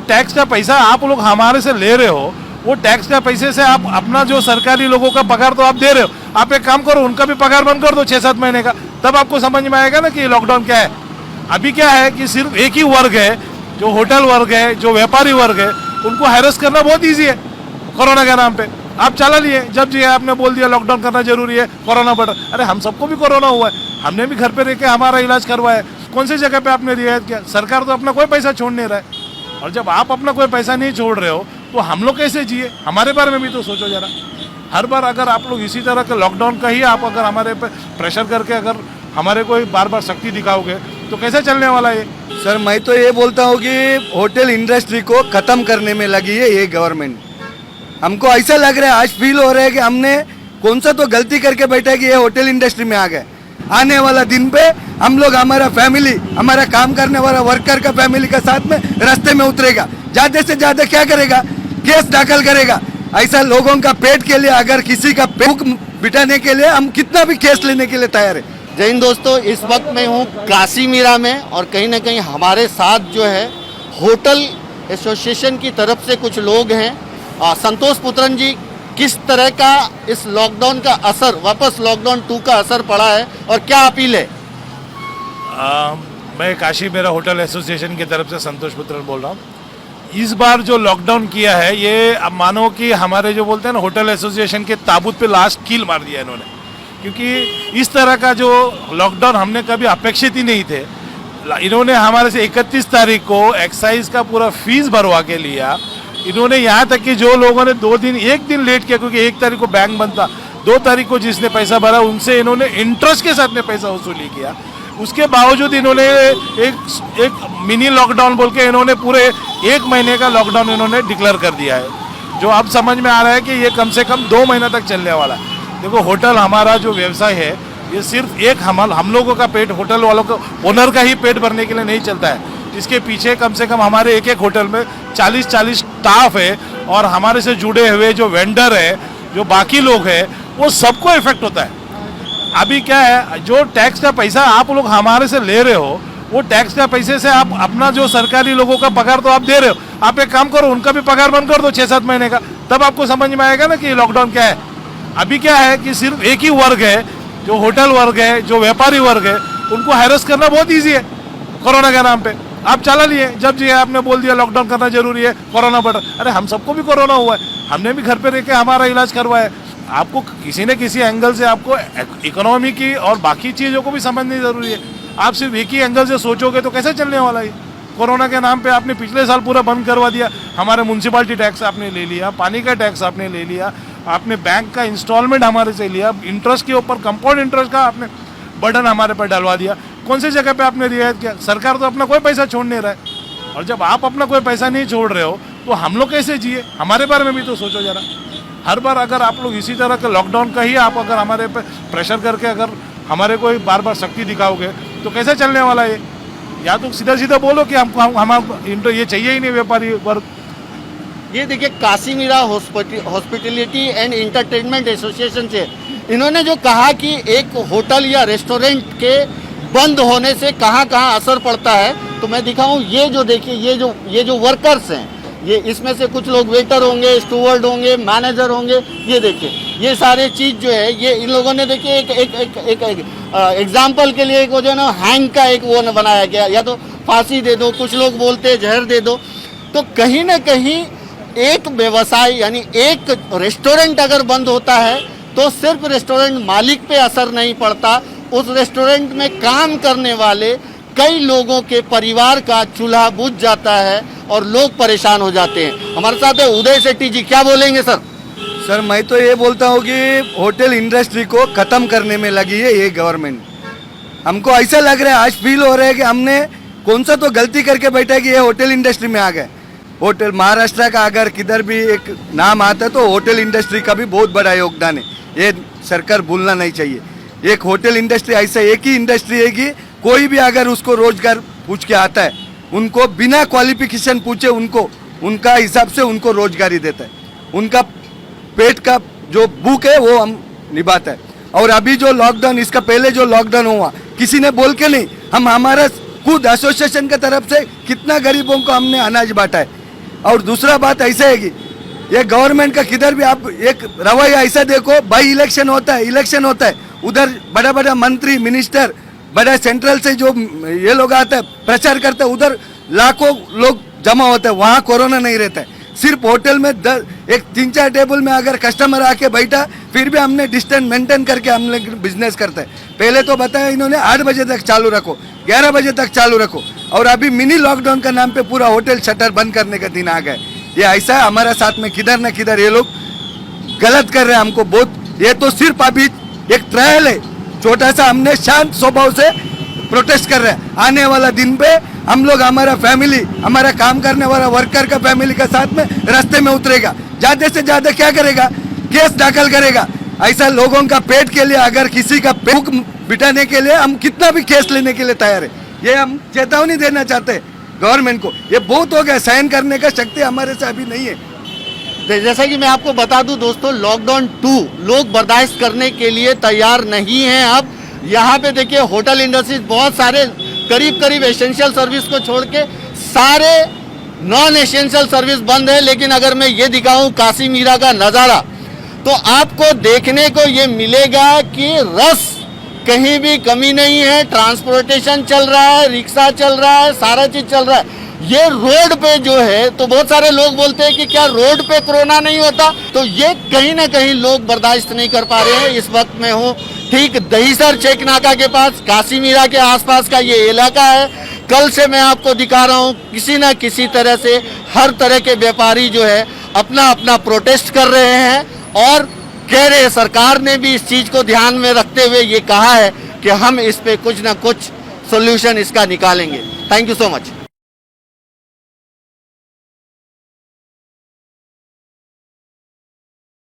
Tax का पैसा आप लोग हमारे से ले रहे हो, वो टैक्स का पैसे से आप अपना जो सरकारी लोगों का पगार तो आप दे रहे हो, आप एक काम करो उनका भी पगार बंद कर दो 6-7 महीने का, तब आपको समझ में आएगा ना कि लॉकडाउन क्या है। अभी क्या है कि सिर्फ एक ही वर्ग है, जो होटल वर्ग है, जो व्यापारी वर्ग है, उनको हैरेस करना बहुत ईजी है कोरोना के नाम पे। आप चला लिए, जब जी आपने बोल दिया लॉकडाउन करना जरूरी है, कोरोना बढ़, अरे हम सबको भी कोरोना हुआ है, हमने भी घर पे रह के हमारा इलाज करवाया, कौन सी जगह पे आपने रियायत किया? सरकार तो अपना कोई पैसा छोड़ नहीं रहा है। और जब आप अपना कोई पैसा नहीं छोड़ रहे हो तो हम लोग कैसे जिए? हमारे बारे में भी तो सोचो जरा। हर बार अगर आप लोग इसी तरह के लॉकडाउन का ही आप अगर हमारे पे प्रेशर करके अगर हमारे को बार बार शक्ति दिखाओगे तो कैसे चलने वाला है? सर मैं तो ये बोलता हूँ कि होटल इंडस्ट्री को ख़त्म करने में लगी है ये गवर्नमेंट। हमको ऐसा लग रहा है, आज फील हो रहा है कि हमने कौन सा तो गलती करके बैठा है कि ये होटल इंडस्ट्री में आ गए। आने वाला दिन पे हम लोग, हमारा फैमिली, हमारा काम करने वाला वर्कर का फैमिली का साथ में रास्ते में उतरेगा, ज़्यादा से ज़्यादा क्या करेगा? केस दाखिल करेगा। ऐसा लोगों का पेट के लिए, अगर किसी का भूख बिठाने के लिए हम कितना भी केस लेने के लिए तैयार है। जय हिंद दोस्तों, इस वक्त मैं हूँ काशीमीरा में और कहीं ना कहीं हमारे साथ जो है होटल एसोसिएशन की तरफ से कुछ लोग हैं। संतोष पुत्रन जी, किस तरह का इस लॉकडाउन का असर, वापस लॉकडाउन 2 का असर पड़ा है और क्या अपील है? मैं काशीमीरा होटल एसोसिएशन की तरफ से संतोष पुत्रन बोल रहा हूँ। इस बार जो लॉकडाउन किया है, ये अब मानो कि हमारे जो बोलते हैं ना होटल एसोसिएशन के ताबूत पे लास्ट कील मार दिया इन्होंने, क्योंकि इस तरह का जो लॉकडाउन हमने कभी अपेक्षित ही नहीं थे। इन्होंने हमारे से 31 तारीख को एक्साइज का पूरा फीस भरवा के लिया। इन्होंने यहाँ तक कि जो लोगों ने 2 दिन, 1 दिन लेट किया, क्योंकि 1 तारीख को बैंक बंद था, 2 तारीख को जिसने पैसा भरा उनसे इन्होंने इंटरेस्ट के साथ में पैसा वसूली किया। उसके बावजूद इन्होंने एक मिनी लॉकडाउन बोल के इन्होंने पूरे 1 महीने का लॉकडाउन इन्होंने डिक्लेयर कर दिया है, जो अब समझ में आ रहा है कि ये कम से कम 2 महीना तक चलने वाला है। देखो, होटल हमारा जो व्यवसाय है, ये सिर्फ एक हम लोगों का पेट, होटल वालों को, ओनर का ही पेट भरने के लिए नहीं चलता है। इसके पीछे कम से कम हमारे एक होटल में 40 स्टाफ है, और हमारे से जुड़े हुए जो वेंडर है, जो बाकी लोग हैं, वो सबको इफेक्ट होता है। अभी क्या है, जो टैक्स का पैसा आप लोग हमारे से ले रहे हो, वो टैक्स का पैसे से आप अपना जो सरकारी लोगों का पगार तो आप दे रहे हो, आप एक काम करो उनका भी पगार बंद कर दो 6-7 महीने का, तब आपको समझ में आएगा ना कि लॉकडाउन क्या है। अभी क्या है कि सिर्फ एक ही वर्ग है, जो होटल वर्ग है, जो व्यापारी वर्ग है, उनको हैरेस करना बहुत ईजी है कोरोना के नाम पे। आप चला लिए, जब जी आपने बोल दिया लॉकडाउन करना जरूरी है, कोरोना बढ़, अरे हम सबको भी कोरोना हुआ है, हमने भी घर पे रह के हमारा इलाज करवाया। आपको किसी न किसी एंगल से आपको इकोनॉमी की और बाकी चीज़ों को भी समझनी ज़रूरी है। आप सिर्फ एक ही एंगल से सोचोगे तो कैसे चलने वाला है? कोरोना के नाम पे आपने पिछले साल पूरा बंद करवा दिया। हमारे म्यूनसिपालिटी टैक्स आपने ले लिया, पानी का टैक्स आपने ले लिया, आपने बैंक का इंस्टॉलमेंट हमारे से लिया, इंटरेस्ट के ऊपर कंपाउंड इंटरेस्ट का आपने बर्डन हमारे पर डलवा दिया। कौन सी जगह पे आपने रियायत किया? सरकार तो अपना कोई पैसा छोड़ नहीं रहा है। और जब आप अपना कोई पैसा नहीं छोड़ रहे हो तो हम लोग कैसे जिए? हमारे बारे में भी तो सोचो जरा। हर बार अगर आप लोग इसी तरह के लॉकडाउन का ही आप अगर हमारे पे प्रेशर करके अगर हमारे को बार बार शक्ति दिखाओगे तो कैसे चलने वाला है? या तो सीधा सीधा बोलो कि हमको ये चाहिए ही नहीं व्यापारी वर्ग। ये देखिए, Kashimira hospitality and entertainment association से इन्होंने जो कहा कि एक होटल या रेस्टोरेंट के बंद होने से कहाँ कहाँ असर पड़ता है, तो मैं दिखाऊं। ये जो देखिए, ये जो वर्कर्स हैं, ये इसमें से कुछ लोग वेटर होंगे, स्टूवर्ड होंगे, मैनेजर होंगे। ये देखिए, ये सारे चीज़ जो है, ये इन लोगों ने देखिए एक एग्जाम्पल के लिए जो है ना, हैंग का एक वो बनाया गया, या तो फांसी दे दो, कुछ लोग बोलते हैं जहर दे दो। तो कहीं ना कहीं एक व्यवसाय, यानी एक रेस्टोरेंट अगर बंद होता है तो सिर्फ रेस्टोरेंट मालिक पे असर नहीं पड़ता, उस रेस्टोरेंट में काम करने वाले कई लोगों के परिवार का चूल्हा बुझ जाता है और लोग परेशान हो जाते हैं। हमारे साथ है उदय सेठी जी, क्या बोलेंगे सर? सर मैं तो ये बोलता हूँ कि होटल इंडस्ट्री को ख़त्म करने में लगी है ये गवर्नमेंट। हमको ऐसा लग रहा है, आज फील हो रहा है कि हमने कौन सा तो गलती करके बैठा है कि ये होटल इंडस्ट्री में आ गए। होटल महाराष्ट्र का अगर किधर भी एक नाम आता है तो होटल इंडस्ट्री का भी बहुत बड़ा योगदान है, ये सरकार भूलना नहीं चाहिए। एक होटल इंडस्ट्री ऐसा एक ही इंडस्ट्री है कि कोई भी अगर उसको रोजगार पूछ के आता है, उनको बिना क्वालिफिकेशन पूछे उनको उनका हिसाब से उनको रोजगारी देता है। उनका पेट का जो भूख है वो हम निभाता है। और अभी जो लॉकडाउन, इसका पहले जो लॉकडाउन हुआ, किसी ने बोल के नहीं, हम हमारा खुद एसोसिएशन की तरफ से कितना गरीबों को हमने अनाज बांटा है। और दूसरा बात ऐसा है कि ये गवर्नमेंट का किधर भी आप एक रवैया ऐसा देखो, बाई इलेक्शन होता है, उधर बड़ा बड़ा मंत्री मिनिस्टर बड़ा सेंट्रल से जो ये लोग आते हैं प्रचार करते हैं, उधर लाखों लोग जमा होते हैं, वहाँ कोरोना नहीं रहता है। सिर्फ होटल में 3-4 टेबल में अगर कस्टमर आके बैठा, फिर भी हमने डिस्टेंस मेंटेन करके हम लोग बिजनेस करते हैं। पहले तो बताया इन्होंने 8 बजे तक चालू रखो, 11 बजे तक चालू रखो, और अभी मिनी लॉकडाउन का नाम पे पूरा होटल शटर बंद करने का दिन आ गए। ये ऐसा हमारा साथ में किधर न किधर ये लोग गलत कर रहे हैं हमको बहुत। ये तो सिर्फ अभी एक ट्रायल है, छोटा सा, हमने शांत स्वभाव से प्रोटेस्ट कर रहे हैं। आने वाला दिन पे हम लोग हमारा फैमिली, हमारा काम करने वाला वर्कर का फैमिली का साथ में रास्ते में उतरेगा, ज्यादा से ज्यादा क्या करेगा, केस दाखिल करेगा। ऐसा लोगों का पेट के लिए, अगर किसी का भूख बिठाने के लिए हम कितना भी केस लेने के लिए तैयार है। ये हम चेतावनी देना चाहते हैं गवर्नमेंट को, ये बहुत हो गया, सहन करने का शक्ति हमारे से अभी नहीं है। जैसा कि मैं आपको बता दूं दोस्तों, लॉकडाउन 2 लोग बर्दाश्त करने के लिए तैयार नहीं हैं। अब यहाँ पे देखिए होटल इंडस्ट्रीज बहुत सारे करीब एसेंशियल सर्विस को छोड़ के सारे नॉन एसेंशियल सर्विस बंद है। लेकिन अगर मैं ये दिखाऊं काशी मीरा का नज़ारा, तो आपको देखने को ये मिलेगा कि रस कहीं भी कमी नहीं है। ट्रांसपोर्टेशन चल रहा है, रिक्शा चल रहा है, सारा चीज चल रहा है। ये रोड पे जो है, तो बहुत सारे लोग बोलते हैं कि क्या रोड पे कोरोना नहीं होता, तो ये कहीं ना कहीं लोग बर्दाश्त नहीं कर पा रहे हैं। इस वक्त मैं हूँ ठीक दहीसर चेक नाका के पास, काशी मीरा के आसपास का ये इलाका है। कल से मैं आपको दिखा रहा हूँ किसी ना किसी तरह से हर तरह के व्यापारी जो है अपना अपना प्रोटेस्ट कर रहे हैं, और कह रहे हैं, सरकार ने भी इस चीज को ध्यान में रखते हुए ये कहा है कि हम इस पे कुछ ना कुछ सोल्यूशन इसका निकालेंगे। Thank you so much.